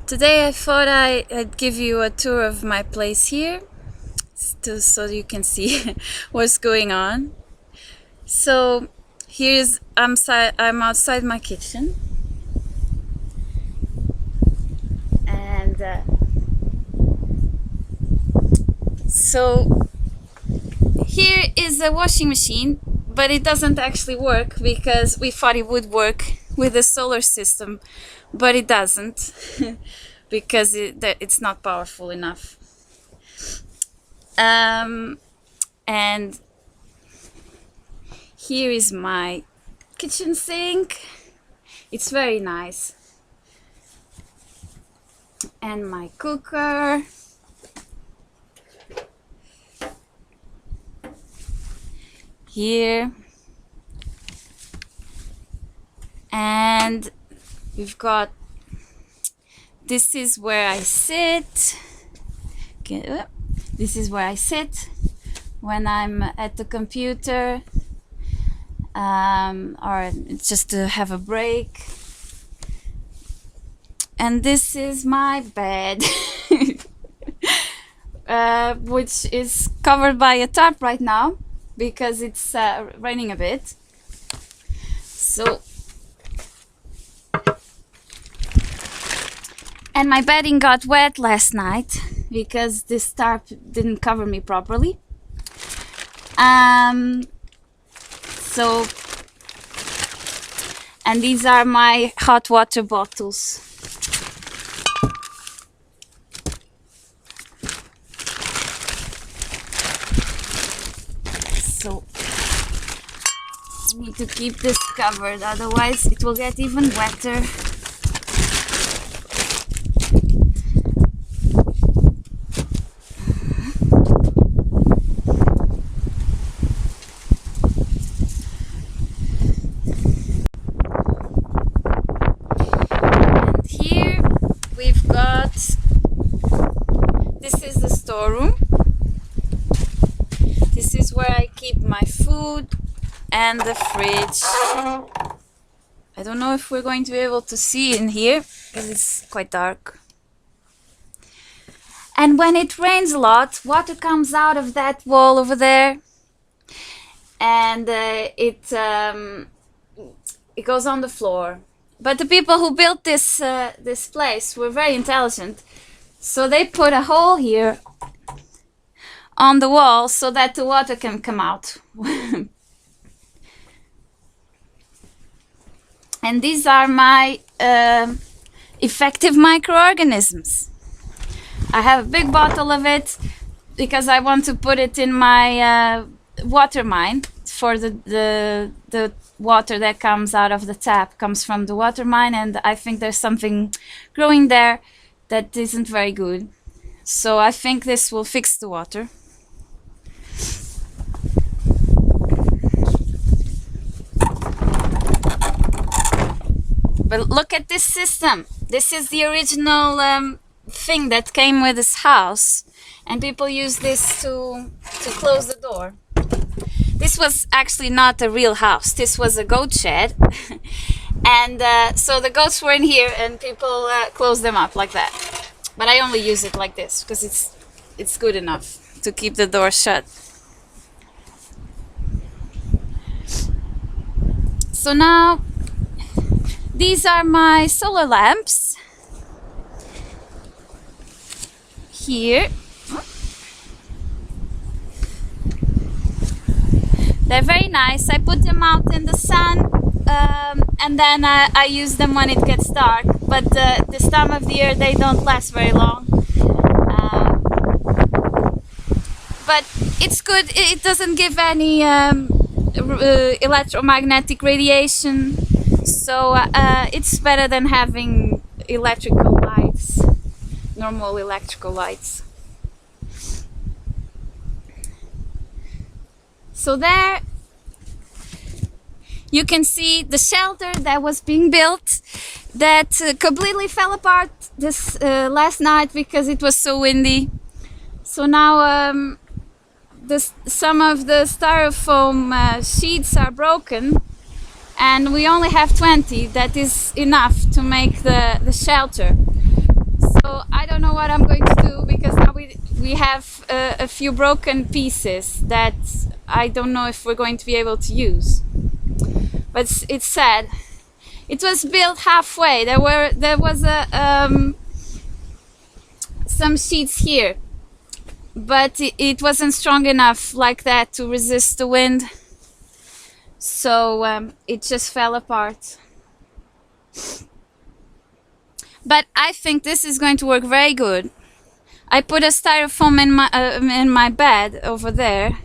Today I thought I'd give you a tour of my place here so you can see what's going on. So I'm outside my kitchen, and so here is a washing machine, but it doesn't actually work because we thought it would work with a solar system, but it doesn't because it's not powerful enough. And here is my kitchen sink. It's very nice. And my cooker. Here. And we've got, this is where I sit. Okay, this is where I sit when I'm at the computer, or just to have a break. And this is my bed, which is covered by a tarp right now because it's raining a bit. So, and my bedding got wet last night because this tarp didn't cover me properly. So, and these are my hot water bottles. So, I need to keep this covered, otherwise it will get even wetter. This is the storeroom. This is where I keep my food, and the fridge. I don't know if we're going to be able to see in here because it's quite dark. And when it rains a lot, water comes out of that wall over there, and it goes on the floor. But the people who built this place were very intelligent, so they put a hole here on the wall so that the water can come out. And these are my effective microorganisms. I have a big bottle of it because I want to put it in my water mine. For the water that comes out of the tap comes from the water mine, and I think there's something growing there that isn't very good. So I think this will fix the water. But look at this system. This is the original thing that came with this house, and people use this to close the door. This was actually not a real house. This was a goat shed. And so the goats were in here and people closed them up like that. But I only use it like this because it's good enough to keep the door shut. So now, these are my solar lamps. Here. They're very nice. I put them out in the sun, and then I use them when it gets dark. But this time of the year they don't last very long. But it's good. It doesn't give any electromagnetic radiation, so it's better than having electrical lights, normal electrical lights. So there you can see the shelter that was being built that completely fell apart this last night because it was so windy. So now some of the styrofoam sheets are broken, and we only have 20. That is enough to make the shelter. So I don't know what I'm going to do, because now we have a few broken pieces that I don't know if we're going to be able to use. But it's sad. It was built halfway. There was some sheets here, but it wasn't strong enough like that to resist the wind. So it just fell apart. But I think this is going to work very good. I put a styrofoam in my bed over there,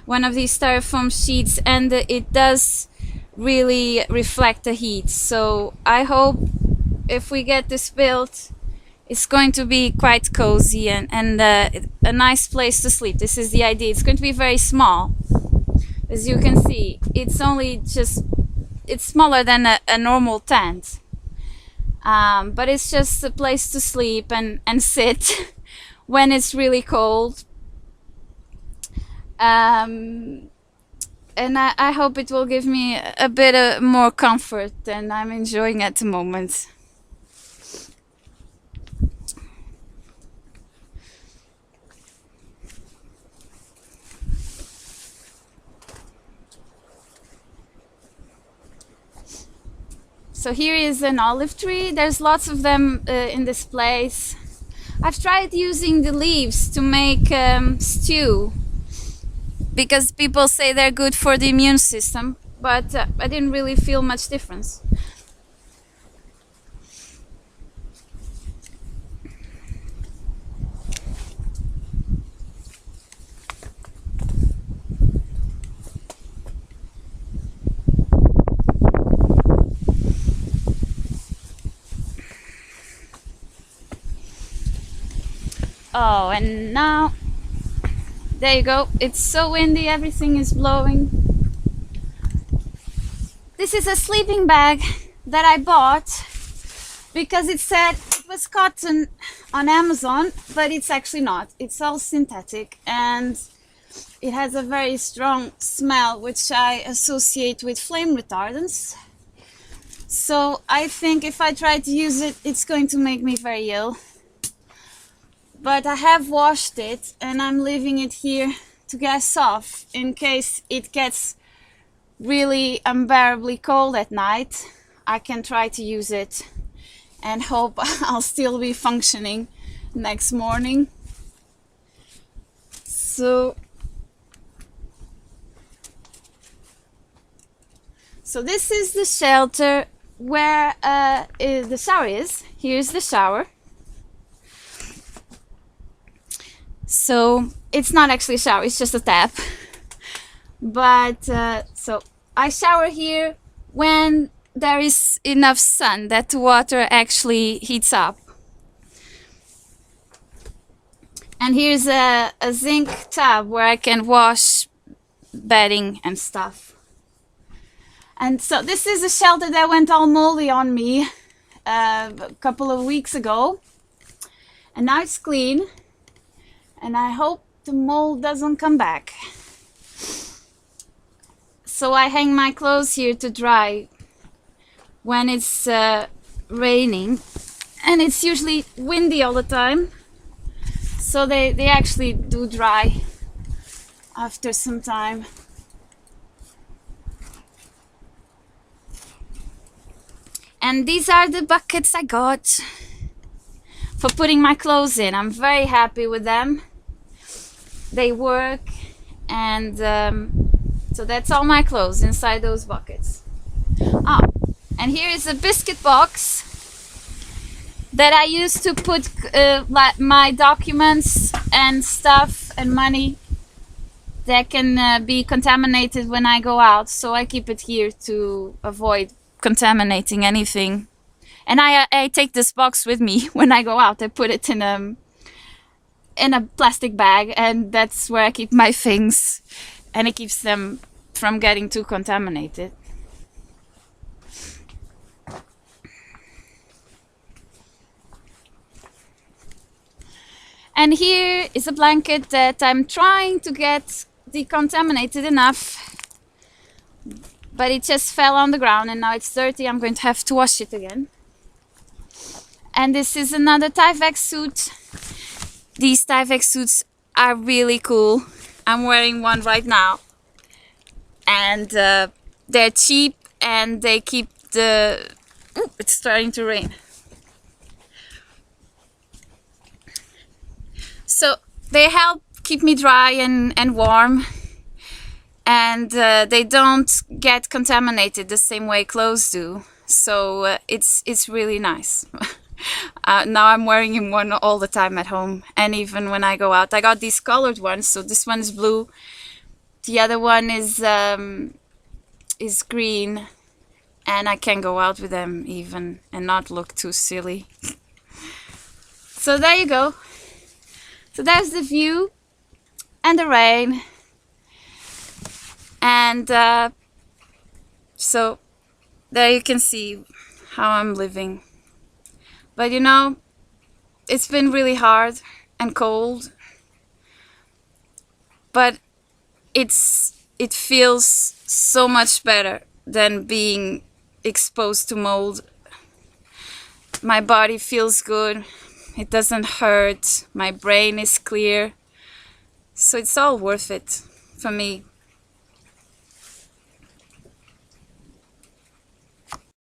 one of these styrofoam sheets, and it does really reflect the heat. So I hope if we get this built, it's going to be quite cozy and a nice place to sleep. This is the idea. It's going to be very small. As you can see, it's smaller than a normal tent. But it's just a place to sleep and sit when it's really cold. And I hope it will give me a bit more comfort than I'm enjoying at the moment. So here is an olive tree. There's lots of them in this place. I've tried using the leaves to make stew, because people say they're good for the immune system, but I didn't really feel much difference. Oh, and now, there you go. It's so windy, everything is blowing. This is a sleeping bag that I bought because it said it was cotton on Amazon, but it's actually not. It's all synthetic, and it has a very strong smell, which I associate with flame retardants. So I think if I try to use it, it's going to make me very ill. But I have washed it, and I'm leaving it here to get soft in case it gets really unbearably cold at night. I can try to use it and hope I'll still be functioning next morning. So this is the shelter where the shower is. Here's the shower. So it's not actually a shower, it's just a tap. But so I shower here when there is enough sun that the water actually heats up. And here's a zinc tub where I can wash bedding and stuff. And so this is a shelter that went all moldy on me a couple of weeks ago. And now it's clean. And I hope the mold doesn't come back. So I hang my clothes here to dry when it's raining. And it's usually windy all the time. So they actually do dry after some time. And these are the buckets I got for putting my clothes in. I'm very happy with them. They work, and so that's all my clothes inside those buckets. Oh, and here is a biscuit box that I use to put my documents and stuff and money that can be contaminated when I go out. So I keep it here to avoid contaminating anything. And I take this box with me when I go out. I put it in a plastic bag, and that's where I keep my things, and it keeps them from getting too contaminated. And here is a blanket that I'm trying to get decontaminated enough, but it just fell on the ground and now it's dirty. I'm going to have to wash it again. And this is another Tyvek suit. These Tyvek suits are really cool. I'm wearing one right now. And they're cheap and they keep the... Ooh, it's starting to rain. So they help keep me dry and warm. And they don't get contaminated the same way clothes do. So it's really nice. Now I'm wearing one all the time at home, and even when I go out. I got these colored ones, so this one is blue. The other one is green, and I can go out with them even and not look too silly. So there you go. So there's the view and the rain. And so there you can see how I'm living. But you know, it's been really hard and cold. But it feels so much better than being exposed to mold. My body feels good. It doesn't hurt. My brain is clear. So it's all worth it for me.